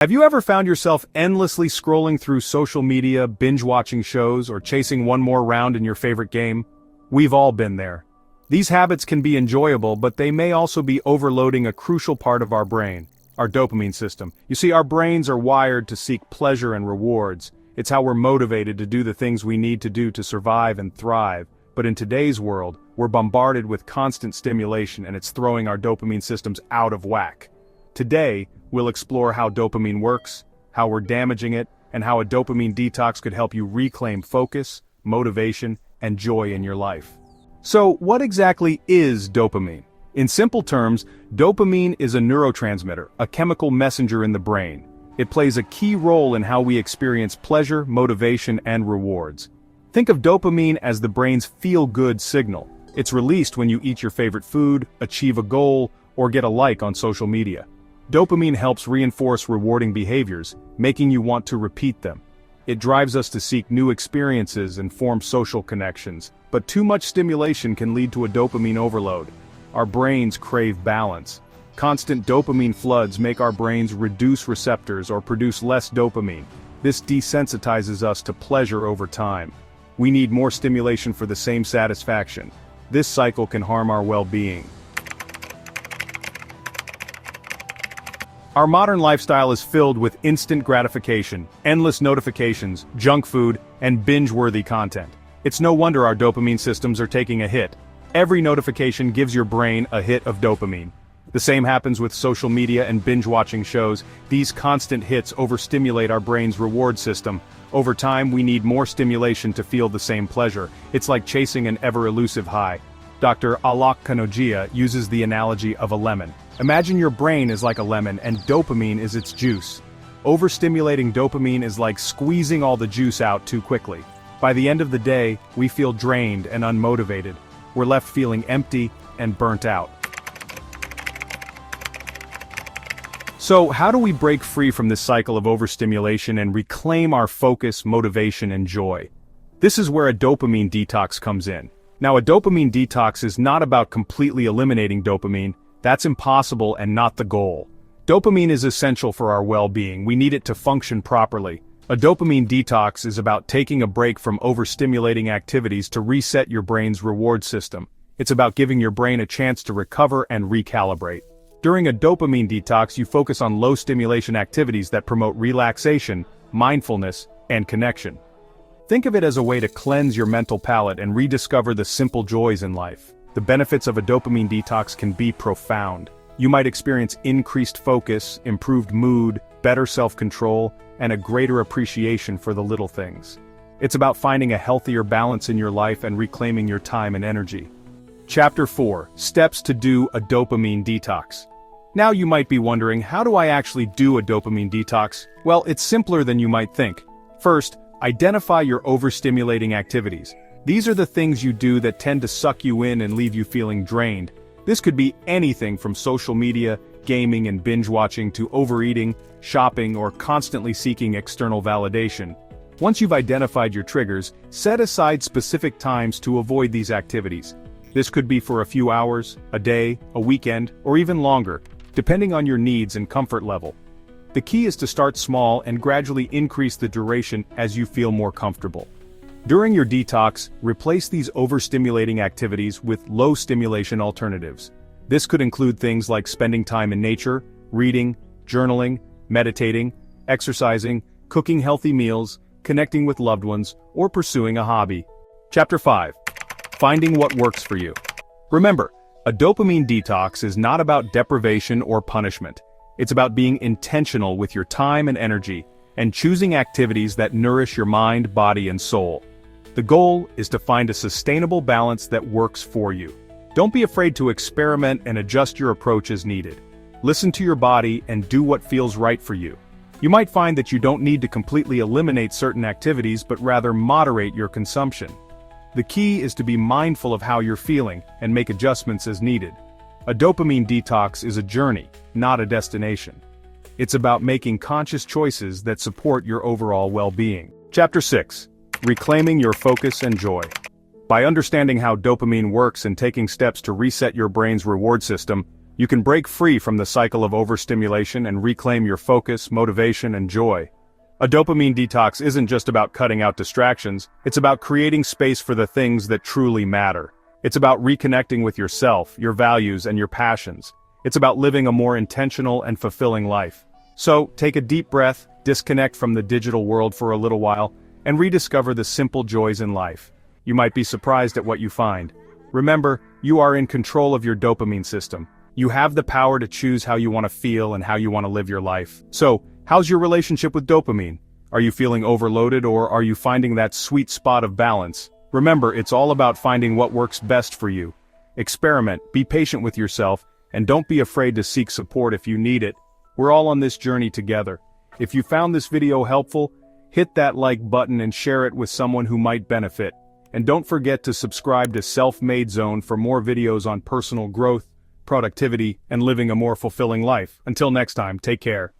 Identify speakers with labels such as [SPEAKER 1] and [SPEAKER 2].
[SPEAKER 1] Have you ever found yourself endlessly scrolling through social media, binge-watching shows, or chasing one more round in your favorite game? We've all been there. These habits can be enjoyable, but they may also be overloading a crucial part of our brain, our dopamine system. You see, our brains are wired to seek pleasure and rewards. It's how we're motivated to do the things we need to do to survive and thrive. But in today's world, we're bombarded with constant stimulation, and it's throwing our dopamine systems out of whack. Today, we'll explore how dopamine works, how we're damaging it, and how a dopamine detox could help you reclaim focus, motivation, and joy in your life. So, what exactly is dopamine? In simple terms, dopamine is a neurotransmitter, a chemical messenger in the brain. It plays a key role in how we experience pleasure, motivation, and rewards. Think of dopamine as the brain's feel-good signal. It's released when you eat your favorite food, achieve a goal, or get a like on social media. Dopamine helps reinforce rewarding behaviors, making you want to repeat them. It drives us to seek new experiences and form social connections, but too much stimulation can lead to a dopamine overload. Our brains crave balance. Constant dopamine floods make our brains reduce receptors or produce less dopamine. This desensitizes us to pleasure over time. We need more stimulation for the same satisfaction. This cycle can harm our well-being. Our modern lifestyle is filled with instant gratification, endless notifications, junk food, and binge-worthy content. It's no wonder our dopamine systems are taking a hit. Every notification gives your brain a hit of dopamine. The same happens with social media and binge-watching shows. These constant hits overstimulate our brain's reward system. Over time, we need more stimulation to feel the same pleasure. It's like chasing an ever-elusive high. Dr. Alok Kanogia uses the analogy of a lemon. Imagine your brain is like a lemon and dopamine is its juice. Overstimulating dopamine is like squeezing all the juice out too quickly. By the end of the day, we feel drained and unmotivated. We're left feeling empty and burnt out. So, how do we break free from this cycle of overstimulation and reclaim our focus, motivation, and joy? This is where a dopamine detox comes in. Now, a dopamine detox is not about completely eliminating dopamine. That's impossible and not the goal. Dopamine is essential for our well-being. We need it to function properly. A dopamine detox is about taking a break from overstimulating activities to reset your brain's reward system. It's about giving your brain a chance to recover and recalibrate. During a dopamine detox, you focus on low-stimulation activities that promote relaxation, mindfulness, and connection. Think of it as a way to cleanse your mental palate and rediscover the simple joys in life. The benefits of a dopamine detox can be profound. You might experience increased focus, improved mood, better self-control, and a greater appreciation for the little things. It's about finding a healthier balance in your life and reclaiming your time and energy. Chapter 4: Steps to do a dopamine detox. Now you might be wondering, how do I actually do a dopamine detox? Well, it's simpler than you might think. First, identify your overstimulating activities. These are the things you do that tend to suck you in and leave you feeling drained. This could be anything from social media, gaming and binge-watching to overeating, shopping, or constantly seeking external validation. Once you've identified your triggers, set aside specific times to avoid these activities. This could be for a few hours, a day, a weekend, or even longer, depending on your needs and comfort level. The key is to start small and gradually increase the duration as you feel more comfortable. During your detox, replace these overstimulating activities with low-stimulation alternatives. This could include things like spending time in nature, reading, journaling, meditating, exercising, cooking healthy meals, connecting with loved ones, or pursuing a hobby. Chapter 5: Finding what works for you. Remember, a dopamine detox is not about deprivation or punishment. It's about being intentional with your time and energy, and choosing activities that nourish your mind, body, and soul. The goal is to find a sustainable balance that works for you. Don't be afraid to experiment and adjust your approach as needed. Listen to your body and do what feels right for you. You might find that you don't need to completely eliminate certain activities, but rather moderate your consumption. The key is to be mindful of how you're feeling and make adjustments as needed. A dopamine detox is a journey, not a destination. It's about making conscious choices that support your overall well-being. Chapter 6: Reclaiming your focus and joy. By understanding how dopamine works and taking steps to reset your brain's reward system, You can break free from the cycle of overstimulation and reclaim your focus, motivation, and joy. A dopamine detox isn't just about cutting out distractions, it's about creating space for the things that truly matter. It's about reconnecting with yourself, your values, and your passions. It's about living a more intentional and fulfilling life. So, take a deep breath, disconnect from the digital world for a little while, and rediscover the simple joys in life. You might be surprised at what you find. Remember, you are in control of your dopamine system. You have the power to choose how you want to feel and how you want to live your life. So, how's your relationship with dopamine? Are you feeling overloaded, or are you finding that sweet spot of balance? Remember, it's all about finding what works best for you. Experiment, be patient with yourself, and don't be afraid to seek support if you need it. We're all on this journey together. If you found this video helpful, hit that like button and share it with someone who might benefit. And don't forget to subscribe to Self-Made Zone for more videos on personal growth, productivity, and living a more fulfilling life. Until next time, take care.